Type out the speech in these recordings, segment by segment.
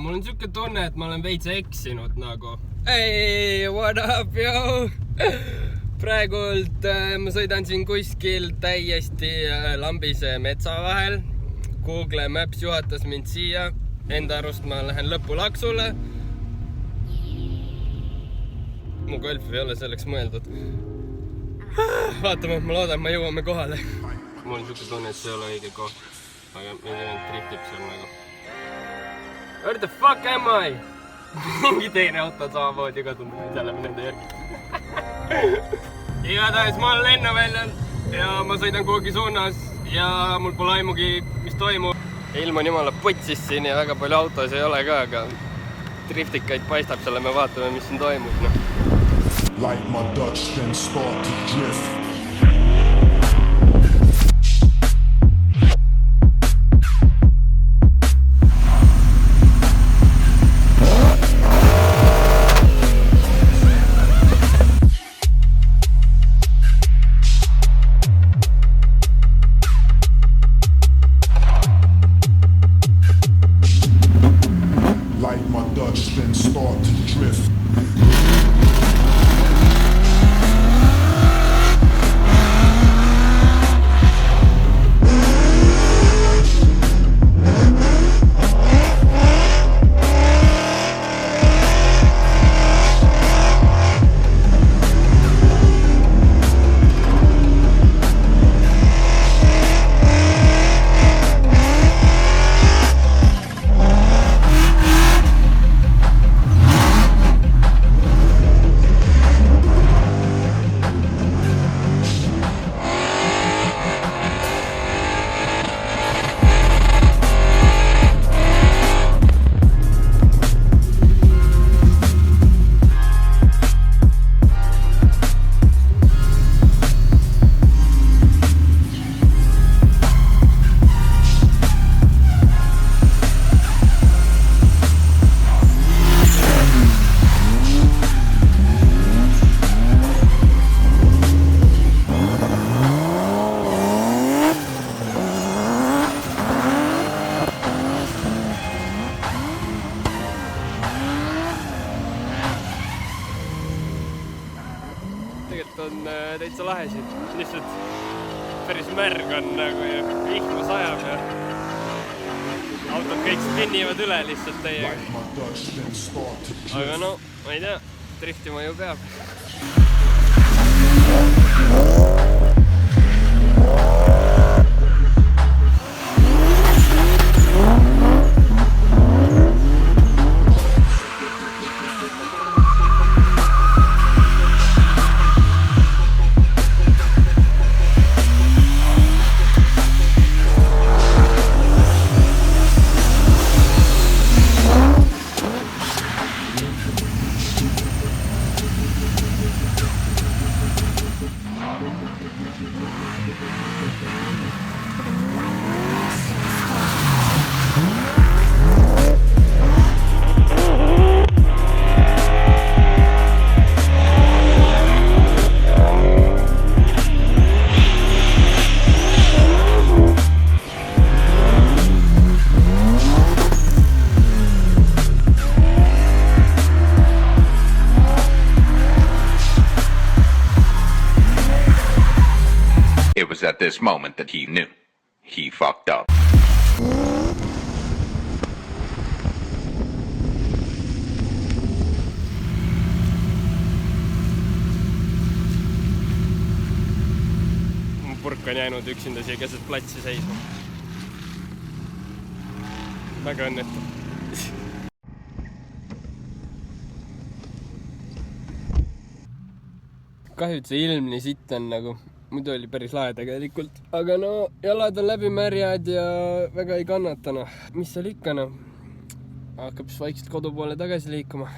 Mul on siuke tunne, et ma olen veits eksinud nagu. Hey, what up, yo? Praegult ma sõidan siin kuskil täiesti lambise metsa vahel. Google Maps juhatas mind siia. Enda arust ma lähen lõpulaksule. Mu golf ei ole selleks mõeldud. Vaatame, ma loodan, ma jõuame kohale. Mul on siuke tunne, et see ei ole õige koht. Aga mingi driftib seal nagu. Where the fuck am I? Mingi teine auto samamoodi kadunud, seal läbi nende järgi. Igatahes ma olen lennuväljal ja ma sõidan kuhugi suunas ja mul pole aimugi, mis toimub. Ilm on jumala putsis siin ja väga palju autos ei ole ka, aga driftikaid paistab selle, me vaatame, mis siin toimub. No. Like my Dutch then start to drift. Like my Dutch then start to drift. Tegelikult on täitsa lahe siin. Lihtsalt päris märg on nagu ja vihma sajab ja autod kõik spinnivad üle lihtsalt teiega. Aga no, ma ei tea, driftima ju peab. It was at this moment that he knew. He fucked up. Purk on jäänud üksinda siia keset platsi seisma. Väga õnnetu. Kahju, et see ilm nii sitt on nagu. Muidu oli päris lahe tegelikult. Aga no, jalad on läbi märjad ja väga ei kannata noh. Mis seal ikka noh? Hakkab siis vaikselt kodu poole tagasi liikuma.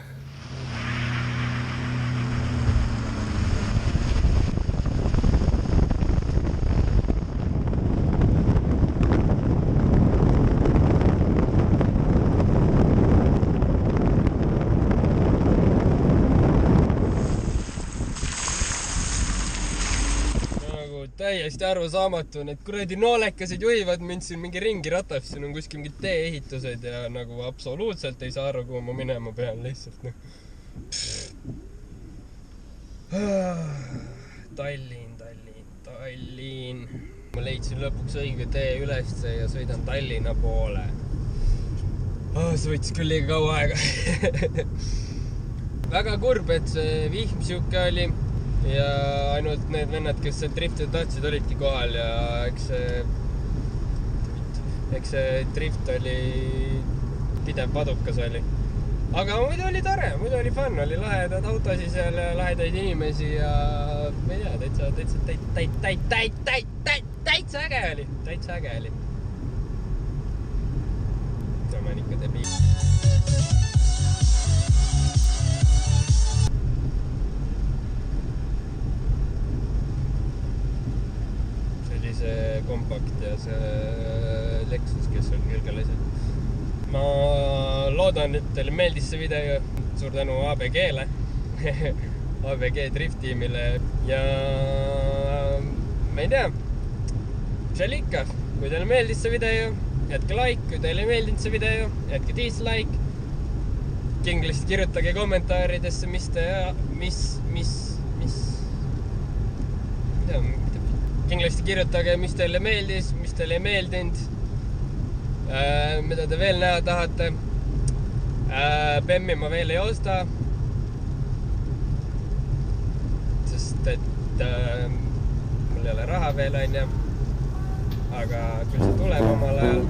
Täiesti arusaamatu, need kuradi noolekased juhivad mind siin mingi ringi ratas, siin on kuskil mingid tee-ehitused ja nagu absoluutselt ei saa aru, kuhu ma minema pean lihtsalt. No. Tallinn. Ma leidsin lõpuks õige tee üles ja sõidan Tallinna poole. See võttis küll liiga kaua aega. Väga kurb, et see vihm siuke oli. Ja ainult need vennad, kes seal driftida tahtsid, olidki kohal ja eks see drift oli pidev padukas oli. Aga muidu oli tore, muidu oli fun, oli lahedad autosid seal ja lahedaid inimesi ja ma ei tea, täitsa äge oli. See on ikka debiil. See kompakt ja see Lexus, kes on külgelased. Ma loodan, et teile meeldis see video. Suur tänu ABG-le, ABG Drift-tiimile ja ma ei tea, mis oli ikka. Kui teile meeldis see video, jätke like, kui teile ei meeldinud see video, jätke dislike. Kindlasti kirjutage kommentaaridesse, Kindlasti kirjutage, mis teile meeldis, mis teile ei meeldinud, mida te veel näha tahate. Bemmi ma veel ei osta, sest et mul ei ole raha veel, on ja. Aga küll see tuleb omal ajal.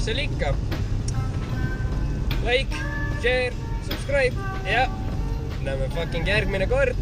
See oli ikka. Like, share, subscribe ja näeme fucking järgmine kord.